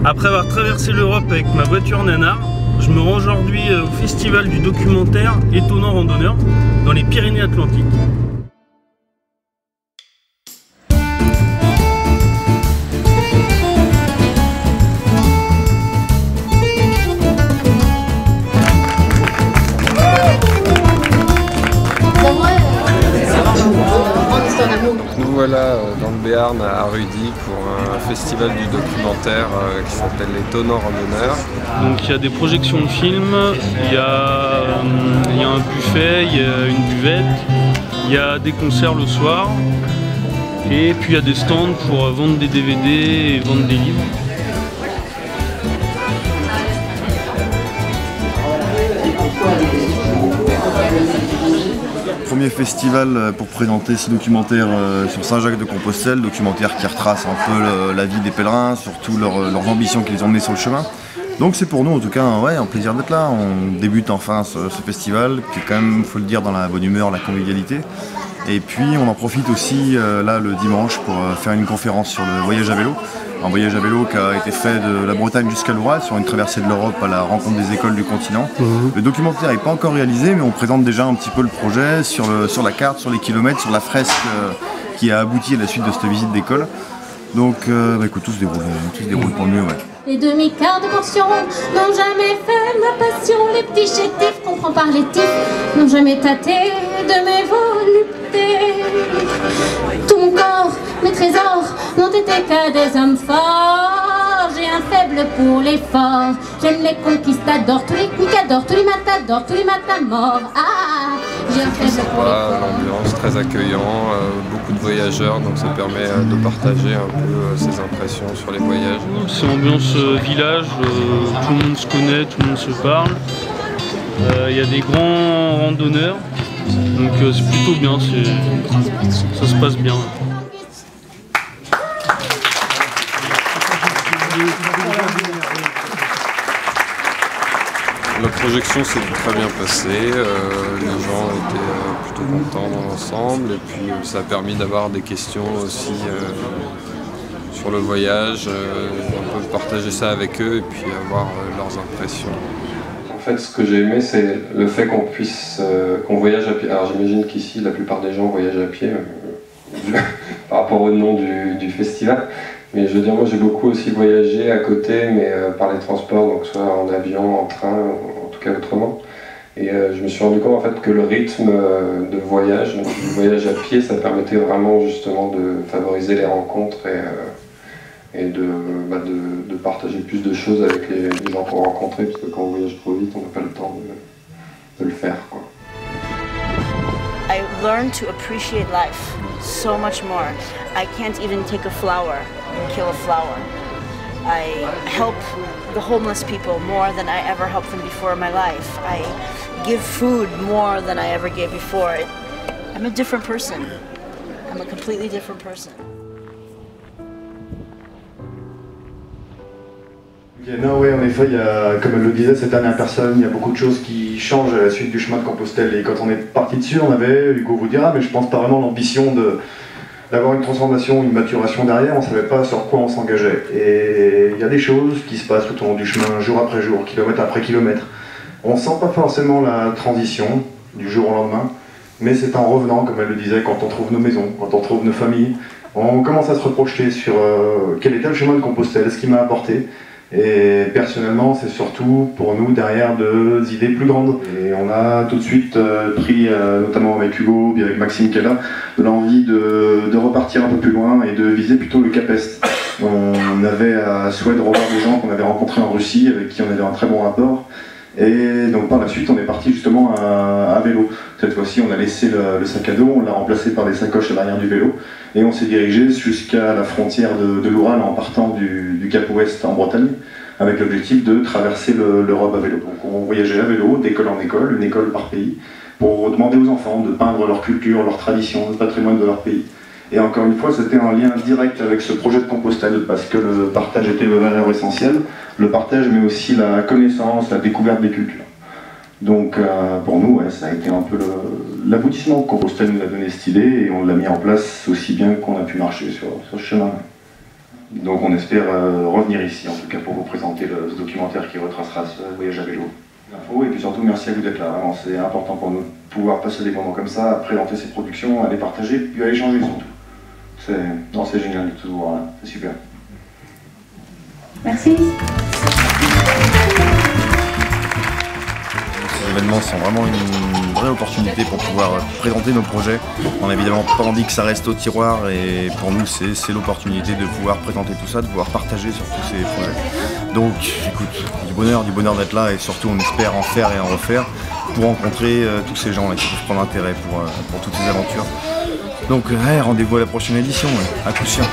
Après avoir traversé l'Europe avec ma voiture Nanar, je me rends aujourd'hui au festival du documentaire Étonnant Randonneur dans les Pyrénées-Atlantiques. Nous voilà dans le Béarn à Rudy pour un festival du documentaire qui s'appelle Étonnant Randonneur. Donc il y a des projections de films, il y a un buffet, il y a une buvette, il y a des concerts le soir et puis il y a des stands pour vendre des DVD et vendre des livres. Premier festival pour présenter ces documentaires sur Saint-Jacques-de-Compostelle, documentaire qui retrace un peu la vie des pèlerins, surtout leurs ambitions qui les ont menés sur le chemin. Donc c'est pour nous en tout cas un plaisir d'être là. On débute enfin ce festival qui est quand même, il faut le dire, dans la bonne humeur, la convivialité. Et puis on en profite aussi là le dimanche pour faire une conférence sur le voyage à vélo. Un voyage à vélo qui a été fait de la Bretagne jusqu'à l'Oural sur une traversée de l'Europe à la rencontre des écoles du continent. Le documentaire n'est pas encore réalisé mais on présente déjà un petit peu le projet sur la carte, sur les kilomètres, sur la fresque qui a abouti à la suite de cette visite d'école. Donc écoute, tout se déroule pour le mieux. Ouais. Les demi-quarts de portion n'ont jamais fait ma passion. Les petits chétifs, comprends par les tifs, n'ont jamais tâté de mes voluptés. Tout mon corps, mes trésors, n'ont été que des hommes forts. J'ai un faible pour l'effort. J'aime les conquistadors, tous les cuicadors, tous les matadors, tous les matamors. Ah, j'ai un faible pour l'effort. L'ambiance très accueillant, beaucoup de voyageurs, donc ça permet de partager un peu ses impressions sur les voyages. C'est ambiance village, tout le monde se connaît, tout le monde se parle. Il y a des grands randonneurs, donc c'est plutôt bien, ça se passe bien. La projection s'est très bien passée, les gens étaient plutôt contents dans l'ensemble et puis ça a permis d'avoir des questions aussi sur le voyage, on peut partager ça avec eux et puis avoir leurs impressions. En fait, ce que j'ai aimé, c'est le fait qu'on voyage à pied. Alors j'imagine qu'ici, la plupart des gens voyagent à pied par rapport au nom du festival. Mais je veux dire, moi j'ai beaucoup aussi voyagé à côté, mais par les transports, donc soit en avion, en train, en tout cas autrement. Et je me suis rendu compte en fait que le rythme de voyage, donc du voyage à pied, ça permettait vraiment justement de favoriser les rencontres et de partager plus de choses avec les gens qu'on rencontrait, parce que quand on voyage trop vite, on n'a pas le temps de le faire, quoi. I learned to appreciate life so much more. I can't even take a flower and kill a flower. I help the homeless people more than I ever helped them before in my life. I give food more than I ever gave before. I'm a different person. I'm a completely different person. Non, oui, en effet, comme elle le disait, cette dernière personne, il y a beaucoup de choses qui changent à la suite du chemin de Compostelle. Et quand on est parti dessus, on avait, Hugo vous dira, mais je pense pas vraiment l'ambition d'avoir une transformation, une maturation derrière, on ne savait pas sur quoi on s'engageait. Et il y a des choses qui se passent tout au long du chemin, jour après jour, kilomètre après kilomètre. On ne sent pas forcément la transition du jour au lendemain, mais c'est en revenant, comme elle le disait, quand on trouve nos maisons, quand on trouve nos familles, on commence à se reprojeter sur quel était le chemin de Compostelle, ce qui m'a apporté. Et personnellement, c'est surtout pour nous derrière des idées plus grandes. Et on a tout de suite pris, notamment avec Hugo, puis avec Maxime qui est là, de l'envie de repartir un peu plus loin et de viser plutôt le Cap Est. On avait à souhait de revoir des gens qu'on avait rencontrés en Russie, avec qui on avait un très bon rapport. Et donc par la suite, on est parti justement à vélo. Cette fois-ci, on a laissé le sac à dos, on l'a remplacé par des sacoches à l'arrière du vélo. Et on s'est dirigé jusqu'à la frontière de l'Oural en partant du Cap Ouest en Bretagne, avec l'objectif de traverser l'Europe à vélo. Donc on voyageait à vélo, d'école en école, une école par pays, pour demander aux enfants de peindre leur culture, leur tradition, le patrimoine de leur pays. Et encore une fois, c'était un lien direct avec ce projet de Compostelle, parce que le partage était une valeur essentielle, le partage mais aussi la connaissance, la découverte des cultures. Donc pour nous, ouais, ça a été un peu l'aboutissement. Compostelle nous a donné cette idée et on l'a mis en place aussi bien qu'on a pu marcher sur ce chemin. Donc on espère revenir ici, en tout cas pour vous présenter ce documentaire qui retracera ce voyage à vélo. Et puis surtout, merci à vous d'être là. Vraiment, c'est important pour nous de pouvoir passer des moments comme ça, à présenter ces productions, à les partager, puis à échanger surtout. C'est génial de tout vous voir là, c'est super. Merci. Ces événements sont vraiment une vraie opportunité pour pouvoir présenter nos projets. On n'a évidemment pas envie que ça reste au tiroir et pour nous c'est l'opportunité de pouvoir présenter tout ça, de pouvoir partager sur tous ces projets. Donc écoute, du bonheur d'être là et surtout on espère en faire et en refaire pour rencontrer tous ces gens là qui peuvent prendre intérêt pour toutes ces aventures. Donc rendez-vous à la prochaine édition, à coup sûr.